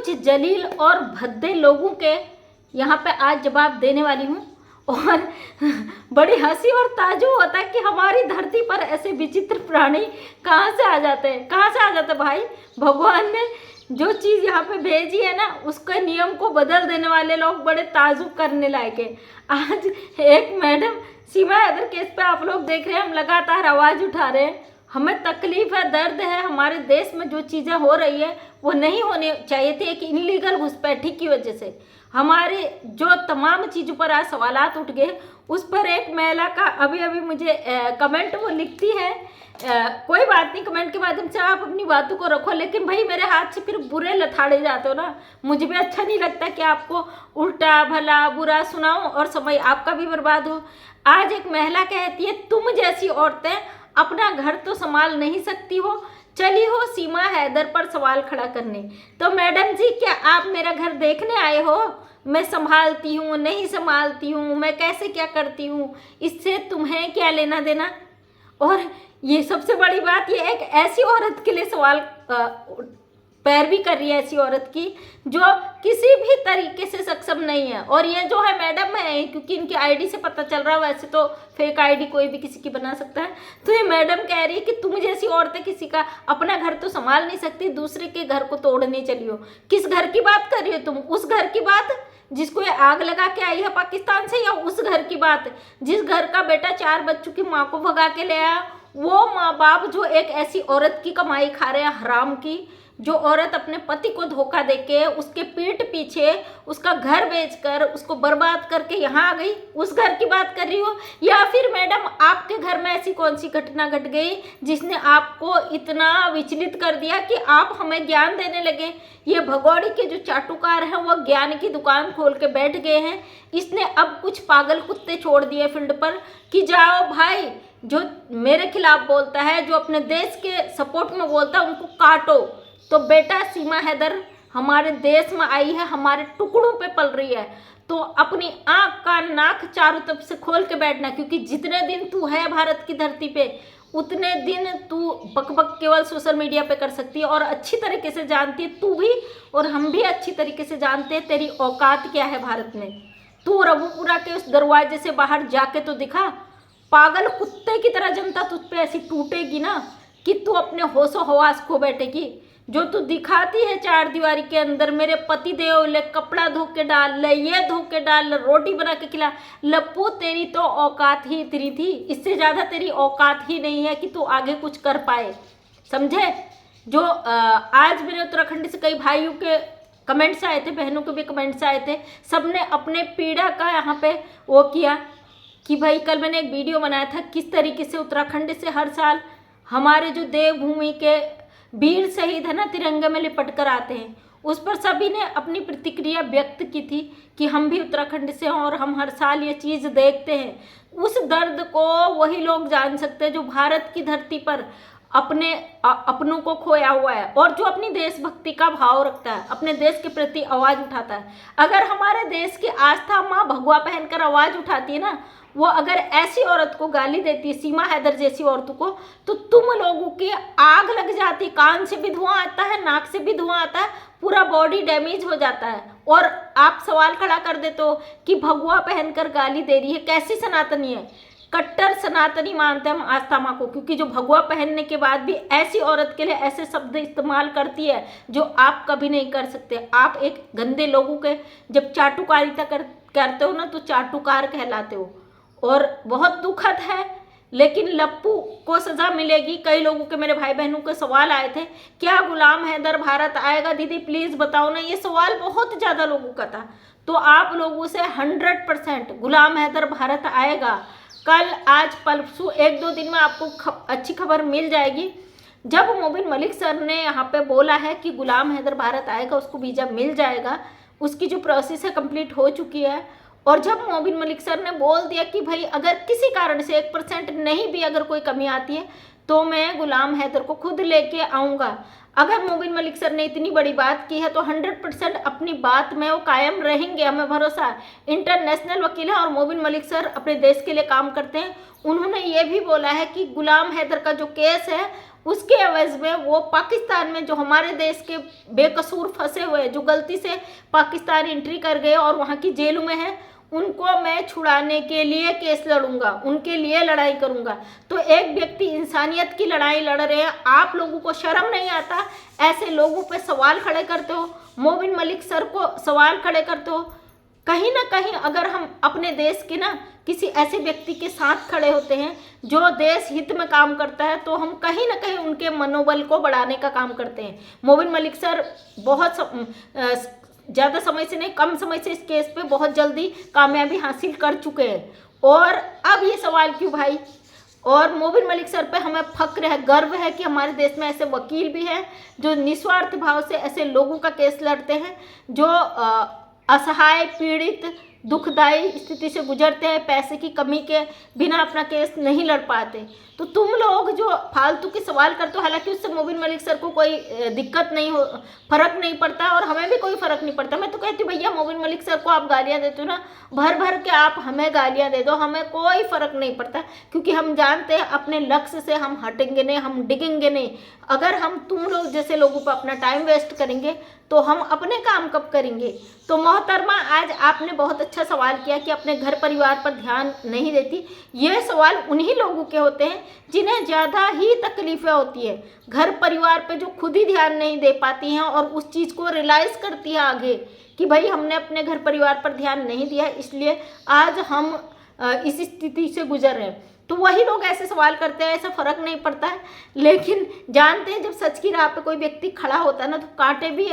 कुछ जलील और भद्दे लोगों के यहाँ पे आज जवाब देने वाली हूँ। और बड़ी हंसी और ताज्जुब होता है कि हमारी धरती पर ऐसे विचित्र प्राणी कहाँ से आ जाते हैं, कहाँ से आ जाते हैं भाई। भगवान ने जो चीज़ यहाँ पे भेजी है ना, उसके नियम को बदल देने वाले लोग बड़े ताज्जुब करने लायक है। आज एक मैडम सीमा हैदर केस पे आप लोग देख रहे हैं, हम लगातार आवाज़ उठा रहे हैं। हमें तकलीफ है, दर्द है, हमारे देश में जो चीज़ें हो रही है वो नहीं होनी चाहिए थी। एक इनलीगल घुसपैठी की वजह से हमारे जो तमाम चीज़ों पर आज सवालात उठ गए, उस पर एक महिला का अभी मुझे कमेंट वो लिखती है, कोई बात नहीं, कमेंट के माध्यम से आप अपनी बातों को रखो, लेकिन भाई मेरे हाथ से फिर बुरे लथाड़े जाते हो ना। मुझे भी अच्छा नहीं लगता कि आपको उल्टा भला बुरा सुनाओ और समय आपका भी बर्बाद हो। आज एक महिला कहती है, तुम जैसी औरतें अपना घर तो संभाल नहीं सकती हो, चली हो सीमा हैदर पर सवाल खड़ा करने। तो मैडम जी, क्या आप मेरा घर देखने आए हो? मैं संभालती हूँ नहीं संभालती हूँ, मैं कैसे क्या करती हूँ, इससे तुम्हें क्या लेना देना। और ये सबसे बड़ी बात, ये एक ऐसी औरत के लिए सवाल पैरवी कर रही है, ऐसी औरत की जो किसी भी तरीके से सक्षम नहीं है। और ये जो है मैडम है, क्योंकि इनकी आईडी से पता चल रहा है, वैसे तो फेक आईडी कोई भी किसी की बना सकता है। तो ये मैडम कह रही है कि तुम जैसी औरतें किसी का अपना घर तो संभाल नहीं सकती, दूसरे के घर को तोड़ने चली हो। किस घर की बात कर रही हो तुम? उस घर की बात जिसको ये आग लगा के आई है पाकिस्तान से, या उस घर की बात जिस घर का बेटा 4 बच्चों की माँ को भगा के ले आया? वो माँ बाप जो एक ऐसी औरत की कमाई खा रहे हैं हराम की, जो औरत अपने पति को धोखा देके उसके पीठ पीछे उसका घर बेचकर उसको बर्बाद करके यहाँ आ गई, उस घर की बात कर रही हो? या फिर मैडम आपके घर में ऐसी कौन सी घटना घट गई जिसने आपको इतना विचलित कर दिया कि आप हमें ज्ञान देने लगे? ये भगोड़ी के जो चाटुकार हैं वो ज्ञान की दुकान खोल के बैठ गए हैं। इसने अब कुछ पागल कुत्ते छोड़ दिए फील्ड पर कि जाओ भाई, जो मेरे खिलाफ बोलता है, जो अपने देश के सपोर्ट में बोलता है, उनको काटो। तो बेटा सीमा हैदर हमारे देश में आई है, हमारे टुकड़ों पे पल रही है, तो अपनी आँख कान नाक चारों तरफ से खोल के बैठना, क्योंकि जितने दिन तू है भारत की धरती पे उतने दिन तू बकबक केवल सोशल मीडिया पे कर सकती है। और अच्छी तरीके से जानती है तू भी और हम भी अच्छी तरीके से जानते हैं तेरी औकात क्या है भारत में। तू रघुपुरा के उस दरवाजे से बाहर जाके तो दिखा। पागल कुत्ते की तरह जनता तुझ पे ऐसी टूटेगी ना कि तू अपने होशो हवास खो बैठेगी। जो तू दिखाती है चार दीवारी के अंदर, मेरे पति देव ले कपड़ा धो के डाल ले, ये धो के डाल ले, रोटी बना के खिला, लप्पू तेरी तो औकात ही इतनी थी, इससे ज़्यादा तेरी औकात ही नहीं है कि तू आगे कुछ कर पाए, समझे। जो आज मेरे उत्तराखंड से कई भाइयों के कमेंट्स आए थे, बहनों के भी कमेंट्स आए थे, सबने अपने पीड़ा का यहाँ पे वो किया कि भाई कल मैंने एक वीडियो बनाया था किस तरीके से उत्तराखंड से हर साल हमारे जो देवभूमि के वीर शहीद है ना तिरंगे में लिपट कर आते हैं, उस पर सभी ने अपनी प्रतिक्रिया व्यक्त की थी कि हम भी उत्तराखंड से हैं और हम हर साल ये चीज़ देखते हैं। उस दर्द को वही लोग जान सकते हैं जो भारत की धरती पर अपनों को खोया हुआ है और जो अपनी देशभक्ति का भाव रखता है, अपने देश के प्रति आवाज़ उठाता है। अगर हमारे देश की आस्था माँ भगवा पहनकर आवाज़ उठाती है ना, वो अगर ऐसी औरत को गाली देती है, सीमा हैदर जैसी औरतों को, तो तुम लोगों की आग लग जाती, कान से भी धुआं आता है, नाक से भी धुआं आता है, पूरा बॉडी डैमेज हो जाता है। और आप सवाल खड़ा कर देते हो कि भगवा पहनकर गाली दे रही है, कैसी सनातनी है? कट्टर सनातनी मानते हैं हम आस्था माँ को, क्योंकि जो भगवा पहनने के बाद भी ऐसी औरत के लिए ऐसे शब्द इस्तेमाल करती है जो आप कभी नहीं कर सकते। आप एक गंदे लोगों के जब चाटुकारिता करते हो ना, तो चाटुकार कहलाते हो। और बहुत दुखद है, लेकिन लप्पू को सज़ा मिलेगी। कई लोगों के, मेरे भाई बहनों के सवाल आए थे, क्या गुलाम हैदर भारत आएगा? दीदी प्लीज़ बताओ ना, ये सवाल बहुत ज़्यादा लोगों का था। तो आप लोगों से 100% गुलाम हैदर भारत आएगा। कल, आज, परसों, 1-2 दिन में आपको अच्छी खबर मिल जाएगी। जब मोबिन मलिक सर ने यहाँ पे बोला है कि गुलाम हैदर भारत आएगा, उसको वीज़ा मिल जाएगा, उसकी जो प्रोसेस है कंप्लीट हो चुकी है। और जब मोबिन मलिक सर ने बोल दिया कि भाई अगर किसी कारण से 1% नहीं भी अगर कोई कमी आती है तो मैं गुलाम हैदर को खुद लेके आऊँगा। अगर मोबिन मलिक सर ने इतनी बड़ी बात की है तो 100% अपनी बात में वो कायम रहेंगे, हमें भरोसा है। इंटरनेशनल वकील है और मोबिन मलिक सर अपने देश के लिए काम करते हैं। उन्होंने ये भी बोला है कि गुलाम हैदर का जो केस है उसके एवज में वो पाकिस्तान में जो हमारे देश के बेकसूर फंसे हुए जो गलती से पाकिस्तान एंट्री कर गए और वहाँ की जेलों में हैं, उनको मैं छुड़ाने के लिए केस लड़ूंगा, उनके लिए लड़ाई करूंगा। तो एक व्यक्ति इंसानियत की लड़ाई लड़ रहे हैं, आप लोगों को शर्म नहीं आता? ऐसे लोगों पे सवाल खड़े करते हो, मोबिन मलिक सर को सवाल खड़े करते हो। कहीं ना कहीं अगर हम अपने देश के ना किसी ऐसे व्यक्ति के साथ खड़े होते हैं जो देश हित में काम करता है, तो हम कहीं ना कहीं उनके मनोबल को बढ़ाने का काम करते हैं। मोबिन मलिक सर बहुत ज़्यादा समय से नहीं, कम समय से इस केस पे बहुत जल्दी कामयाबी हासिल कर चुके हैं। और अब ये सवाल क्यों भाई? और मोबिन मलिक सर पे हमें फक्र है, गर्व है कि हमारे देश में ऐसे वकील भी हैं जो निस्वार्थ भाव से ऐसे लोगों का केस लड़ते हैं जो असहाय, पीड़ित, दुखदाई स्थिति से गुजरते हैं, पैसे की कमी के बिना अपना केस नहीं लड़ पाते। तो तुम लोग जो फालतू के सवाल करते हो, हालांकि उससे मोबिन मलिक सर को कोई दिक्कत नहीं हो, फर्क नहीं पड़ता और हमें भी कोई फर्क नहीं पड़ता। मैं तो कहती हूँ भैया मोबिन मलिक सर को आप गालियाँ देते हो ना, भर भर के आप हमें गालियाँ दे दो, हमें कोई फर्क नहीं पड़ता, क्योंकि हम जानते हैं अपने लक्ष्य से हम हटेंगे नहीं, हम डिगेंगे नहीं। अगर हम तुम लोग जैसे लोगों पर अपना टाइम वेस्ट करेंगे तो हम अपने काम कब करेंगे? तो मोहतरमा, आज आपने बहुत अच्छा सवाल किया कि अपने घर परिवार पर ध्यान नहीं देती। ये सवाल उन्हीं लोगों के होते हैं जिन्हें ज़्यादा ही तकलीफ़ें होती है, घर परिवार पे जो खुद ही ध्यान नहीं दे पाती हैं और उस चीज़ को रियलाइज़ करती है आगे कि भाई हमने अपने घर परिवार पर ध्यान नहीं दिया, इसलिए आज हम इस स्थिति से गुजर रहे हैं। तो वही लोग ऐसे सवाल करते हैं, ऐसा फ़र्क नहीं पड़ता है। लेकिन जानते हैं जब सच की राह पे कोई व्यक्ति खड़ा होता है ना, तो कांटे भी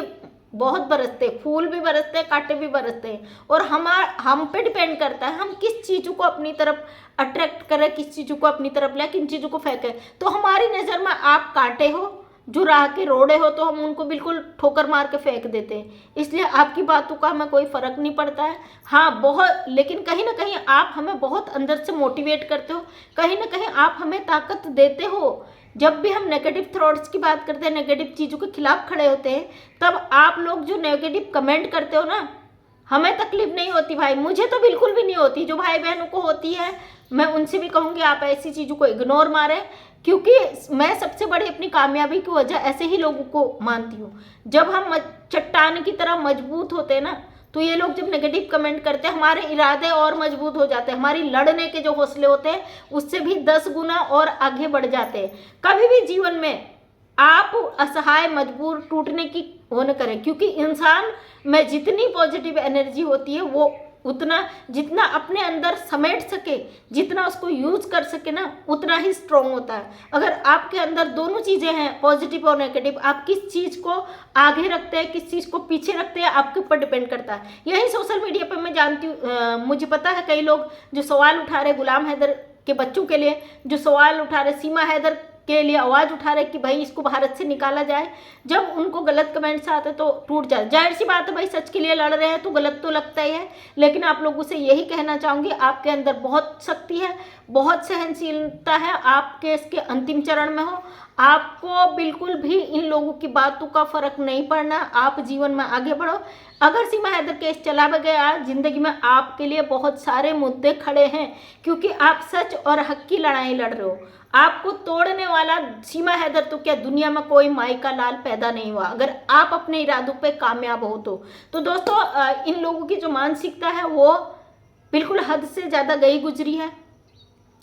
बहुत बरसते, फूल भी बरसते हैं, कांटे भी बरसते हैं। और हम पे डिपेंड करता है हम किस चीज़ों को अपनी तरफ अट्रैक्ट करें, किस चीज़ों को अपनी तरफ लें, किन चीज़ों को फेंकें। तो हमारी नज़र में आप कांटे हो, जो राह के रोड़े हो, तो हम उनको बिल्कुल ठोकर मार के फेंक देते हैं। इसलिए आपकी बातों का हमें कोई फ़र्क नहीं पड़ता है। हाँ बहुत, लेकिन कहीं ना कहीं आप हमें बहुत अंदर से मोटिवेट करते हो, कहीं ना कहीं आप हमें ताकत देते हो। जब भी हम नेगेटिव थॉट्स की बात करते हैं, नेगेटिव चीज़ों के खिलाफ खड़े होते हैं, तब आप लोग जो नेगेटिव कमेंट करते हो ना, हमें तकलीफ नहीं होती भाई, मुझे तो बिल्कुल भी नहीं होती। जो भाई बहनों को होती है, मैं उनसे भी कहूँगी आप ऐसी चीज़ों को इग्नोर मारें, क्योंकि मैं सबसे बड़ी अपनी कामयाबी की वजह ऐसे ही लोगों को मानती हूँ। जब हम चट्टान की तरह मजबूत होते हैं ना, तो ये लोग जब नेगेटिव कमेंट करते हैं, हमारे इरादे और मजबूत हो जाते हैं, हमारी लड़ने के जो हौसले होते हैं उससे भी 10 गुना और आगे बढ़ जाते हैं। कभी भी जीवन में आप असहाय, मजबूर, टूटने की वो न करें, क्योंकि इंसान में जितनी पॉजिटिव एनर्जी होती है वो उतना, जितना अपने अंदर समेट सके, जितना उसको यूज कर सके ना, उतना ही स्ट्रॉन्ग होता है। अगर आपके अंदर दोनों चीज़ें हैं, पॉजिटिव और नेगेटिव, आप किस चीज़ को आगे रखते हैं, किस चीज़ को पीछे रखते हैं, आपके ऊपर डिपेंड करता है। यही सोशल मीडिया पर मैं जानती हूँ, मुझे पता है कई लोग जो सवाल उठा रहे गुलाम हैदर के बच्चों के लिए, जो सवाल उठा रहे सीमा हैदर के लिए आवाज़ उठा रहे कि भाई इसको भारत से निकाला जाए। जब उनको गलत कमेंट्स आते तो टूट जाए। जाहिर सी बात है भाई, सच के लिए लड़ रहे हैं तो गलत तो लगता ही है, लेकिन आप लोगों से यही कहना चाहूँगी, आपके अंदर बहुत शक्ति है, बहुत सहनशीलता है, आपके इसके अंतिम चरण में हो, आपको बिल्कुल भी इन लोगों की बातों का फर्क नहीं पड़ना, आप जीवन में आगे बढ़ो। अगर सीमा हैदर केस चला गया, जिंदगी में आपके लिए बहुत सारे मुद्दे खड़े हैं, क्योंकि आप सच और हक की लड़ाई लड़ रहे हो। आपको तोड़ने वाला सीमा हैदर तो क्या दुनिया में कोई माई का लाल पैदा नहीं हुआ, अगर आप अपने इरादों पे कामयाब हो तो दोस्तों इन लोगों की जो मानसिकता है वो बिल्कुल हद से ज़्यादा गई गुजरी है।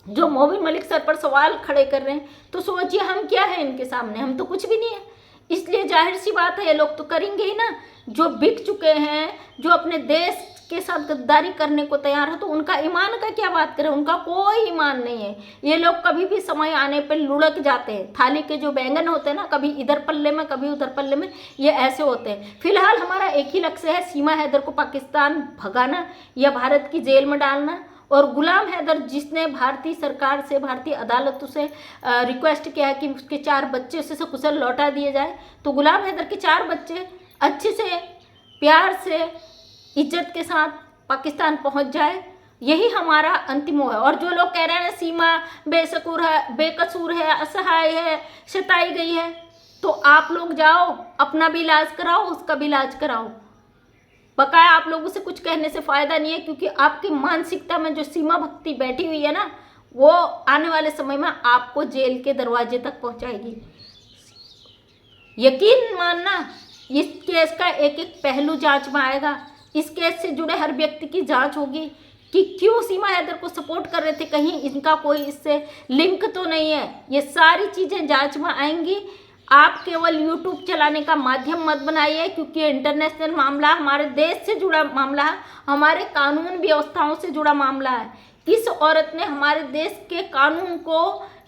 जो मोबिन मलिक सर पर सवाल खड़े कर रहे हैं, तो सोचिए हम क्या है इनके सामने, हम तो कुछ भी नहीं है। इसलिए जाहिर सी बात है ये लोग तो करेंगे ही ना। जो बिक चुके हैं, जो अपने देश के साथ गद्दारी करने को तैयार है, तो उनका ईमान का क्या बात करें, उनका कोई ईमान नहीं है। ये लोग कभी भी समय आने पर लुढ़क जाते हैं। थाली के जो बैंगन होते हैं ना, कभी इधर पल्ले में कभी उधर पल्ले में, ये ऐसे होते हैं। फिलहाल हमारा एक ही लक्ष्य है, सीमा हैदर को पाकिस्तान भगाना या भारत की जेल में डालना। और गुलाम हैदर जिसने भारतीय सरकार से, भारतीय अदालतों से रिक्वेस्ट किया है कि उसके 4 बच्चे उसे सकुशल लौटा दिए जाए, तो गुलाम हैदर के 4 बच्चे अच्छे से, प्यार से, इज्जत के साथ पाकिस्तान पहुंच जाए, यही हमारा अंतिम वो है। और जो लोग कह रहे हैं सीमा बेकसूर है, असहाय है, सताई गई है, तो आप लोग जाओ अपना भी इलाज कराओ, उसका भी इलाज कराओ। बकाया आप लोगों से कुछ कहने से फ़ायदा नहीं है, क्योंकि आपकी मानसिकता में जो सीमा भक्ति बैठी हुई है ना, वो आने वाले समय में आपको जेल के दरवाजे तक पहुंचाएगी। यकीन मानना, इस केस का एक एक पहलू जांच में आएगा। इस केस से जुड़े हर व्यक्ति की जांच होगी कि क्यों सीमा हैदर को सपोर्ट कर रहे थे, कहीं इनका कोई इससे लिंक तो नहीं है। ये सारी चीज़ें जांच में आएंगी। आप केवल यूट्यूब चलाने का माध्यम मत बनाइए, क्योंकि इंटरनेशनल मामला, हमारे देश से जुड़ा मामला है, हमारे कानून व्यवस्थाओं से जुड़ा मामला है। किस औरत ने हमारे देश के कानून को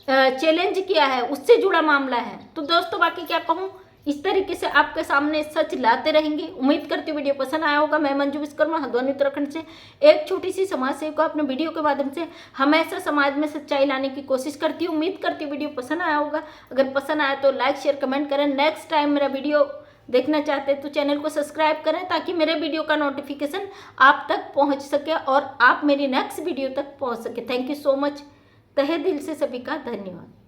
चैलेंज किया है, उससे जुड़ा मामला है। तो दोस्तों बाकी क्या कहूँ, इस तरीके से आपके सामने सच लाते रहेंगे। उम्मीद करती हूँ वीडियो पसंद आया होगा। मैं मंजू विश्वकर्मा, हल्द्वानी उत्तराखंड से एक छोटी सी समाज सेविका, अपने वीडियो के माध्यम से हमेशा समाज में सच्चाई लाने की कोशिश करती हूँ। उम्मीद करती हूँ वीडियो पसंद आया होगा। अगर पसंद आया तो लाइक शेयर कमेंट करें। नेक्स्ट टाइम मेरा वीडियो देखना चाहते हैं तो चैनल को सब्सक्राइब करें, ताकि मेरे वीडियो का नोटिफिकेशन आप तक पहुँच सके और आप मेरी नेक्स्ट वीडियो तक पहुँच सके। Thank you so much. तहे दिल से सभी का धन्यवाद।